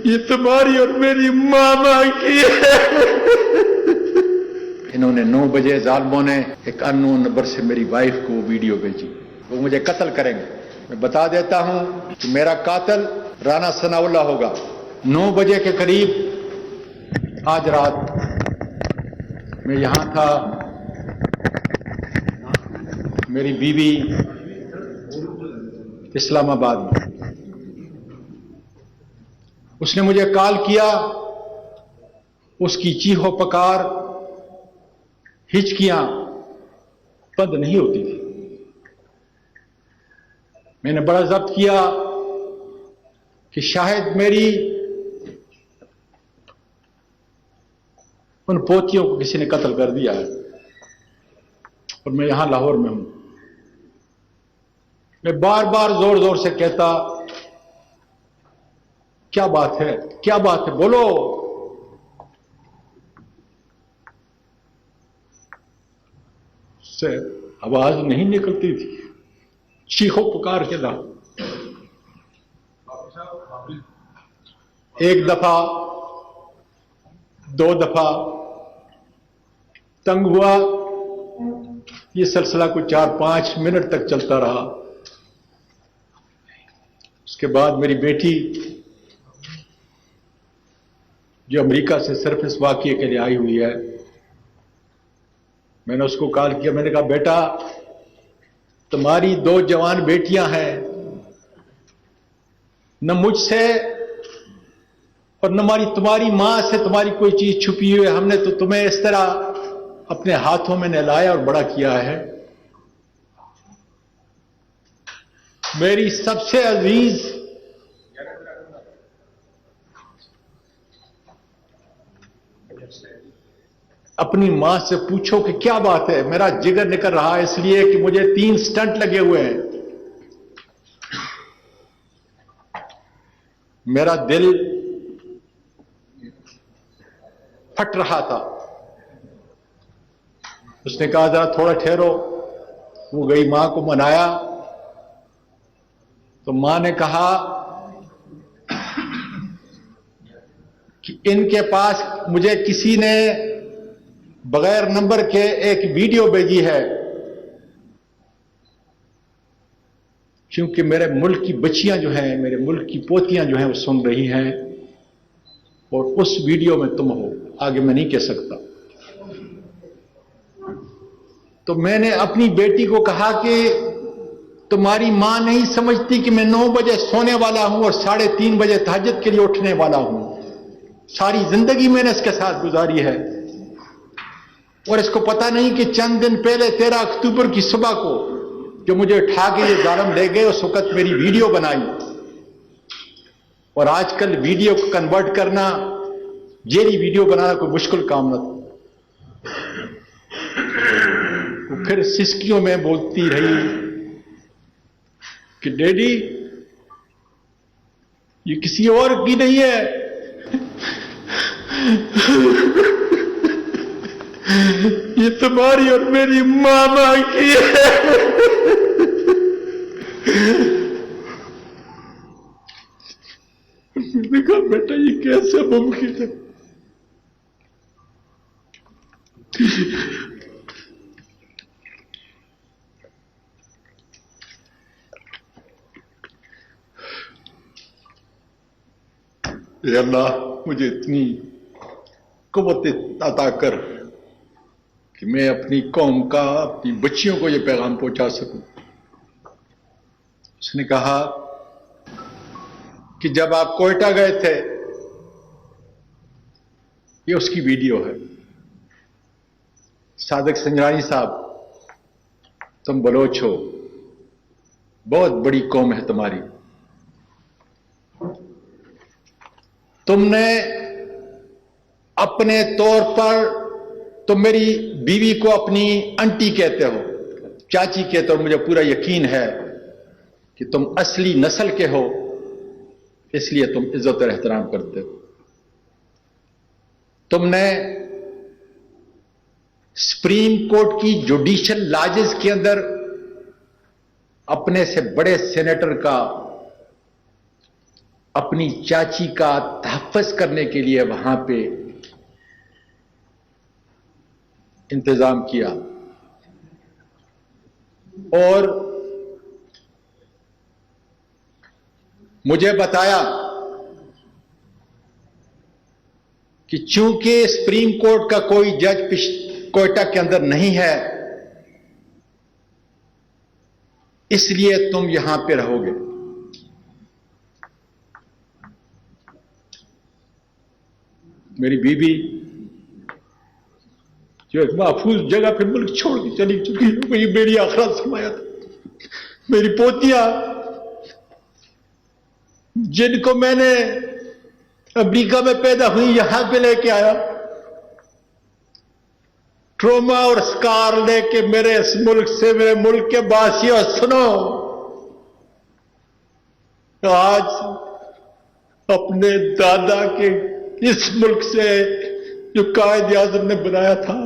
یہ تمہاری اور میری ماما کی ہے۔ انہوں نے 9 بجے ظالموں نے ایک اننون نمبر سے میری وائف کو ویڈیو بھیجی، وہ مجھے قتل کریں گے۔ میں بتا دیتا ہوں کہ میرا قاتل رانا ثناء اللہ ہوگا۔ 9 بجے کے قریب آج رات میں یہاں تھا، میری بیوی اسلام آباد میں، اس نے مجھے کال کیا، اس کی چیخو پکار ہچکیاں بند نہیں ہوتی تھی۔ میں نے بڑا ضبط کیا کہ شاید میری ان پوتیوں کو کسی نے قتل کر دیا ہے، اور میں یہاں لاہور میں ہوں۔ میں بار بار زور زور سے کہتا، کیا بات ہے، کیا بات ہے، بولو۔ سے آواز نہیں نکلتی تھی، چیخو پکار کے لا۔ ایک دفعہ، 2 دفعہ تنگ ہوا، یہ سلسلہ کوئی 4-5 منٹ تک چلتا رہا۔ اس کے بعد میری بیٹی جو امریکہ سے صرف اس واقعے کے لیے آئی ہوئی ہے، میں نے اس کو کال کیا، میں نے کہا بیٹا تمہاری 2 جوان بیٹیاں ہیں، نہ مجھ سے اور نہ تمہاری ماں سے تمہاری کوئی چیز چھپی ہوئی ہے، ہم نے تو تمہیں اس طرح اپنے ہاتھوں میں نہلایا اور بڑا کیا ہے۔ میری سب سے عزیز اپنی ماں سے پوچھو کہ کیا بات ہے، میرا جگر نکل رہا ہے اس لیے کہ مجھے 3 سٹنٹ لگے ہوئے ہیں، میرا دل پھٹ رہا تھا۔ اس نے کہا ذرا تھوڑا ٹھہرو، وہ گئی ماں کو منایا، تو ماں نے کہا کہ ان کے پاس مجھے کسی نے بغیر نمبر کے ایک ویڈیو بھیجی ہے، کیونکہ میرے ملک کی بچیاں جو ہیں، میرے ملک کی پوتیاں جو ہیں وہ سن رہی ہیں، اور اس ویڈیو میں تم ہو، آگے میں نہیں کہہ سکتا۔ تو میں نے اپنی بیٹی کو کہا کہ تمہاری ماں نہیں سمجھتی کہ میں 9 بجے سونے والا ہوں اور 3:30 بجے تہجد کے لیے اٹھنے والا ہوں، ساری زندگی میں نے اس کے ساتھ گزاری ہے، اور اس کو پتہ نہیں کہ چند دن پہلے 13 اکتوبر کی صبح کو جو مجھے اٹھا کے یہ ظالم لے گئے، اس وقت میری ویڈیو بنائی، اور آج کل ویڈیو کو کنورٹ کرنا، جیلی ویڈیو بنانا کوئی مشکل کام نہ تھا۔ وہ پھر سسکیوں میں بولتی رہی کہ ڈیڈی یہ کسی اور کی نہیں ہے، یہ تمہاری اور میری ماما کی ہے۔ میں نے کہا بیٹا یہ کیسے ممکن ہے؟ اے اللہ مجھے اتنی قوت عطا کر کہ میں اپنی قوم کا، اپنی بچیوں کو یہ پیغام پہنچا سکوں۔ اس نے کہا کہ جب آپ کوئٹہ گئے تھے، یہ اس کی ویڈیو ہے، صادق سنجرانی صاحب تم بلوچ ہو، بہت بڑی قوم ہے تمہاری، تم نے اپنے طور پر تم میری بیوی کو اپنی انٹی کہتے ہو، چاچی کہتے ہو، مجھے پورا یقین ہے کہ تم اصلی نسل کے ہو، اس لیے تم عزت اور احترام کرتے ہو۔ تم نے سپریم کورٹ کی جوڈیشل لاجز کے اندر اپنے سے بڑے سینیٹر کا اپنی چاچی کا تحفظ کرنے کے لیے وہاں پہ انتظام کیا اور مجھے بتایا کہ چونکہ سپریم کورٹ کا کوئی جج کوئٹہ کے اندر نہیں ہے اس لیے تم یہاں پہ رہو گے. میری بیوی جو ایک محفوظ جگہ پہ ملک چھوڑ کے چلی چکی ہے وہی میری آخرت سمایا تھا. میری پوتیاں جن کو میں نے امریکہ میں پیدا ہوئی یہاں پہ لے کے آیا ٹروما اور سکار لے کے میرے اس ملک سے میرے ملک کے باسیوں سنو آج اپنے دادا کے اس ملک سے جو قائد اعظم نے بنایا تھا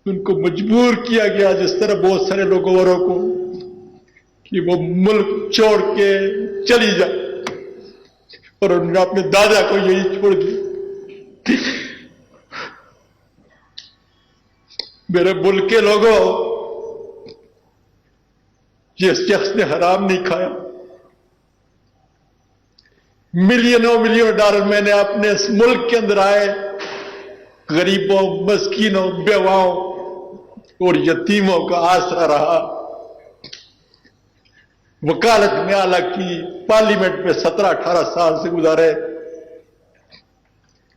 ان کو مجبور کیا گیا جس طرح بہت سارے لوگوں اوروں کو کہ وہ ملک چھوڑ کے چلی جائے اور انہوں نے اپنے دادا کو یہی چھوڑ دیا. میرے ملک کے لوگوں جس شخص نے حرام نہیں کھایا ملینوں ڈالر میں نے اپنے اس ملک کے اندر آئے غریبوں مسکینوں بیواؤں اور یتیموں کا آسرا رہا. وکالت میں اعلیٰ کی پارلیمنٹ میں 17-18 سال سے گزارے.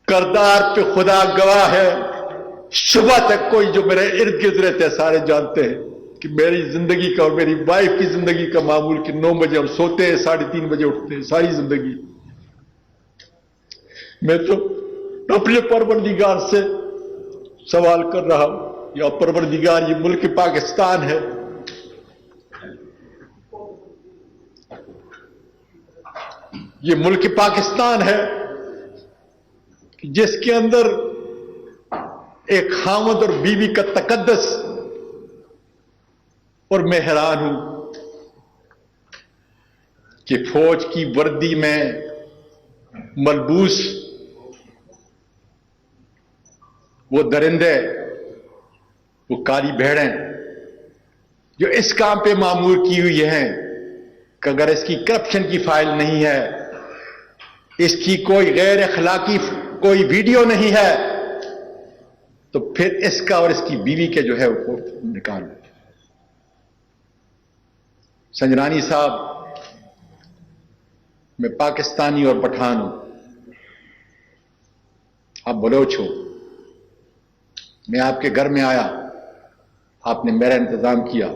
کردار پہ خدا گواہ ہے صبح تک کوئی جو میرے ارد گرد رہتے ہیں سارے جانتے ہیں کہ میری زندگی کا اور میری وائف کی زندگی کا معمول کہ 9 بجے ہم سوتے ہیں 3:30 بجے اٹھتے ہیں ساری زندگی. میں تو اپنے پروردگار سے سوال کر رہا ہوں یا پروردگار یہ ملک پاکستان ہے یہ ملک پاکستان ہے جس کے اندر ایک خاوند اور بیوی کا تقدس اور میں حیران ہوں کہ فوج کی وردی میں ملبوس وہ درندے وہ کالی بھیڑیں جو اس کام پہ معمور کی ہوئی ہیں کہ اگر اس کی کرپشن کی فائل نہیں ہے اس کی کوئی غیر اخلاقی کوئی ویڈیو نہیں ہے تو پھر اس کا اور اس کی بیوی کے جو ہے وہ نکال لو. سنجرانی صاحب میں پاکستانی اور پٹھان ہوں آپ بلوچ ہو میں آپ کے گھر میں آیا آپ نے میرا انتظام کیا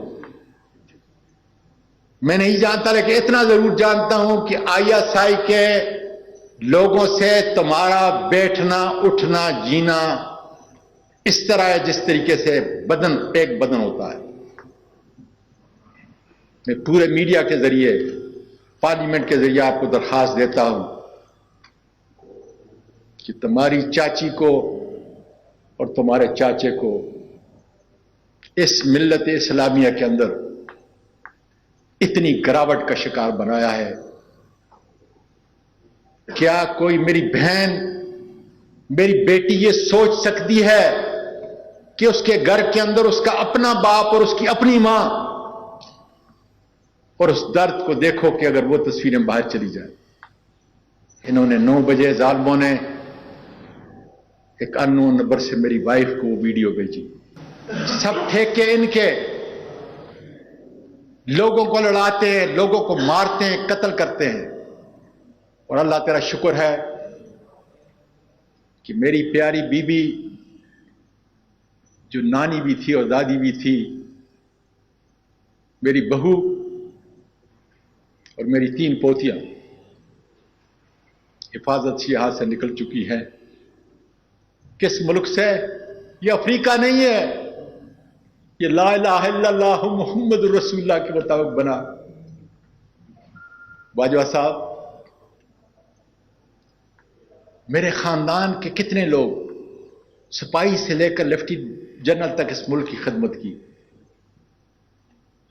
میں نہیں جانتا لیکن اتنا ضرور جانتا ہوں کہ ISI کے لوگوں سے تمہارا بیٹھنا اٹھنا جینا اس طرح ہے جس طریقے سے بدن ایک بدن ہوتا ہے. میں پورے میڈیا کے ذریعے پارلیمنٹ کے ذریعے آپ کو درخواست دیتا ہوں کہ تمہاری چاچی کو اور تمہارے چاچے کو اس ملت اسلامیہ کے اندر اتنی گراوٹ کا شکار بنایا ہے. کیا کوئی میری بہن میری بیٹی یہ سوچ سکتی ہے کہ اس کے گھر کے اندر اس کا اپنا باپ اور اس کی اپنی ماں اور اس درد کو دیکھو کہ اگر وہ تصویریں باہر چلی جائیں. انہوں نے 9 بجے ظالموں نے ایک اننون نمبر سے میری وائف کو وہ ویڈیو بھیجی. سب ٹھیکے ان کے لوگوں کو لڑاتے ہیں لوگوں کو مارتے ہیں قتل کرتے ہیں اور اللہ تیرا شکر ہے کہ میری پیاری بیوی جو نانی بھی تھی اور دادی بھی تھی میری بہو اور میری 3 پوتیاں حفاظت سے یہاں سے نکل چکی ہیں. کس ملک سے؟ یہ افریقہ نہیں ہے یہ لا الہ الا اللہ محمد رسول اللہ کے مطابق بنا. باجوہ صاحب میرے خاندان کے کتنے لوگ سپاہی سے لے کر لیفٹیننٹ جنرل تک اس ملک کی خدمت کی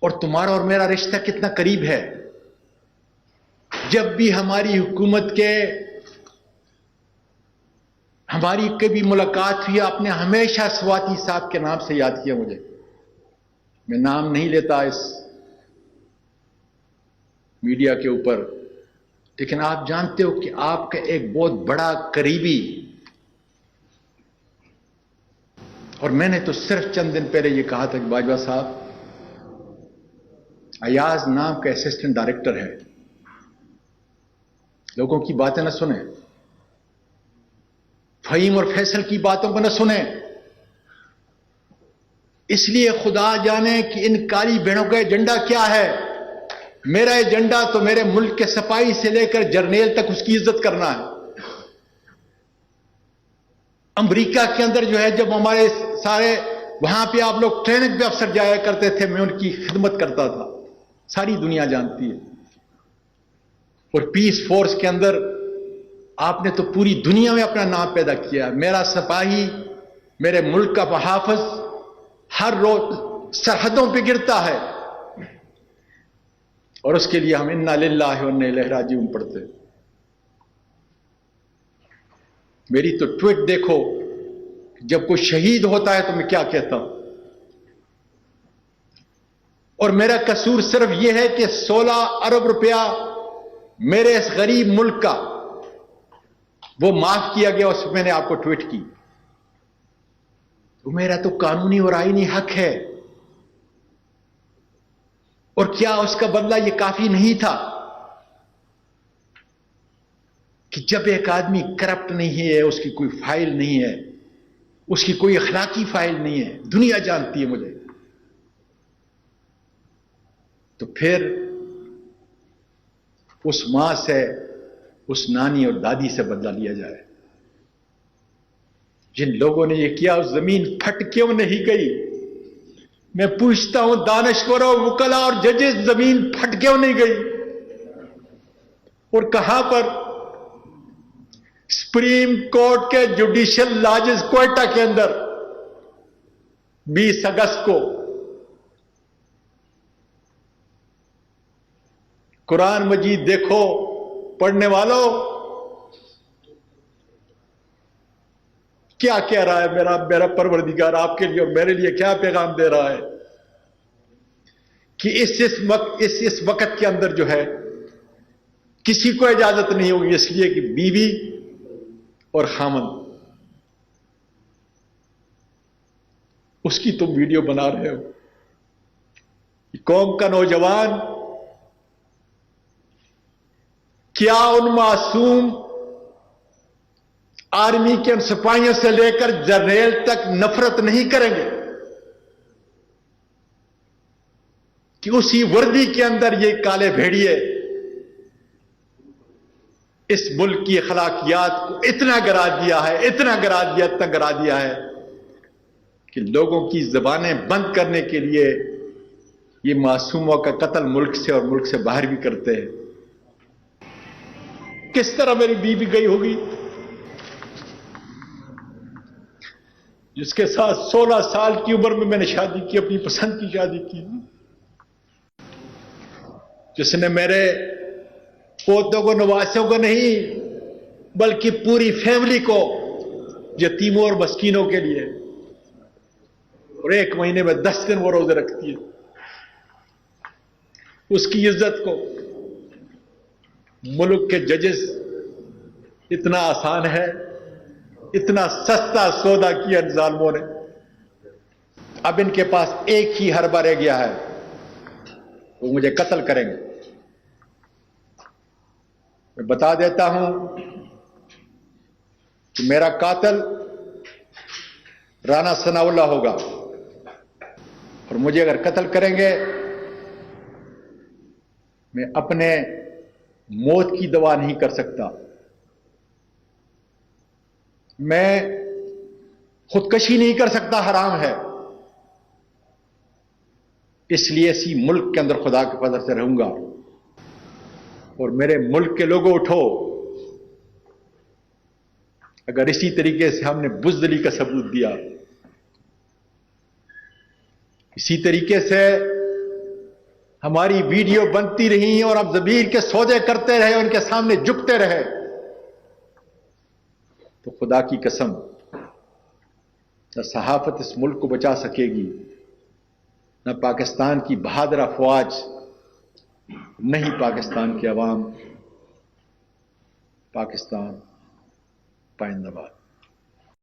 اور تمہارا اور میرا رشتہ کتنا قریب ہے. جب بھی ہماری حکومت کے ہماری کبھی ملاقات ہوئی آپ نے ہمیشہ سواتی صاحب کے نام سے یاد کیا مجھے. میں نام نہیں لیتا اس میڈیا کے اوپر، لیکن آپ جانتے ہو کہ آپ کا ایک بہت بڑا قریبی، اور میں نے تو صرف چند دن پہلے یہ کہا تھا کہ باجوہ صاحب ایاز نام کا اسسٹنٹ ڈائریکٹر ہے، لوگوں کی باتیں نہ سنیں، فہیم اور فیصل کی باتوں کو نہ سنیں. اس لیے خدا جانے کہ ان کالی بھیڑوں کا ایجنڈا کیا ہے. میرا ایجنڈا تو میرے ملک کے سپاہی سے لے کر جرنیل تک اس کی عزت کرنا ہے. امریکہ کے اندر جو ہے جب ہمارے سارے وہاں پہ آپ لوگ ٹریننگ پہ افسر جایا کرتے تھے، میں ان کی خدمت کرتا تھا، ساری دنیا جانتی ہے. اور پیس فورس کے اندر آپ نے تو پوری دنیا میں اپنا نام پیدا کیا. میرا سپاہی، میرے ملک کا محافظ ہر روز سرحدوں پہ گرتا ہے، اور اس کے لیے ہم انا للہ و انا الیہ راجعون پڑھتے ہیں. میری تو ٹویٹ دیکھو، جب کوئی شہید ہوتا ہے تو میں کیا کہتا ہوں. اور میرا قصور صرف یہ ہے کہ 16 ارب روپیہ میرے اس غریب ملک کا وہ معاف کیا گیا، اس میں نے آپ کو ٹویٹ کی. تو میرا تو قانونی اور آئینی حق ہے. اور کیا اس کا بدلہ یہ کافی نہیں تھا کہ جب ایک آدمی کرپٹ نہیں ہے، اس کی کوئی فائل نہیں ہے، اس کی کوئی اخلاقی فائل نہیں ہے، دنیا جانتی ہے مجھے، تو پھر اس ماں سے، اس نانی اور دادی سے بدلہ لیا جائے. جن لوگوں نے یہ کیا اس زمین پھٹ کیوں نہیں گئی؟ میں پوچھتا ہوں دانشوروں، وکلا اور ججز، زمین پھٹ کیوں نہیں گئی؟ اور کہاں پر؟ سپریم کورٹ کے جوڈیشل لاجز کوئٹہ کے اندر 20 اگست کو قرآن مجید دیکھو پڑھنے والوں، کیا کہہ رہا ہے میرا پروردگار آپ کے لیے اور میرے لیے کیا پیغام دے رہا ہے کہ اس وقت کے اندر جو ہے کسی کو اجازت نہیں ہوگی، اس لیے کہ بیوی اور خامند، اس کی تم ویڈیو بنا رہے ہو. قوم کا نوجوان کیا ان معصوم آرمی کے ان سپاہیوں سے لے کر جرنیل تک نفرت نہیں کریں گے کہ اسی وردی کے اندر یہ کالے بھیڑیے اس ملک کی اخلاقیات کو اتنا گرا دیا ہے، اتنا گرا دیا ہے کہ لوگوں کی زبانیں بند کرنے کے لیے یہ معصوموں کا قتل ملک سے اور ملک سے باہر بھی کرتے ہیں. کس طرح میری بیوی گئی ہوگی جس کے ساتھ 16 سال کی عمر میں نے شادی کی، اپنی پسند کی شادی کی، جس نے میرے پوتوں کو، نواسوں کو نہیں بلکہ پوری فیملی کو، یتیموں اور مسکینوں کے لیے، اور 1 مہینے میں 10 دن وہ روزے رکھتی ہے. اس کی عزت کو ملک کے ججز اتنا آسان ہے، اتنا سستا سودا کیا ان ظالموں نے. اب ان کے پاس ایک ہی حربہ رہ گیا ہے، وہ مجھے قتل کریں گے. میں بتا دیتا ہوں کہ میرا قاتل رانا ثناء اللہ ہوگا، اور مجھے اگر قتل کریں گے میں اپنے موت کی دعا نہیں کر سکتا. میں خودکشی نہیں کر سکتا، حرام ہے. اس لیے اسی ملک کے اندر خدا کے فضل سے رہوں گا. اور میرے ملک کے لوگوں اٹھو، اگر اسی طریقے سے ہم نے بزدلی کا ثبوت دیا، اسی طریقے سے ہماری ویڈیو بنتی رہی اور اب زبیر کے سودے کرتے رہے، ان کے سامنے جھکتے رہے، تو خدا کی قسم نہ صحافت اس ملک کو بچا سکے گی، نہ پاکستان کی بہادر افواج، نہیں پاکستان کی عوام۔ پاکستان پائندہ باد۔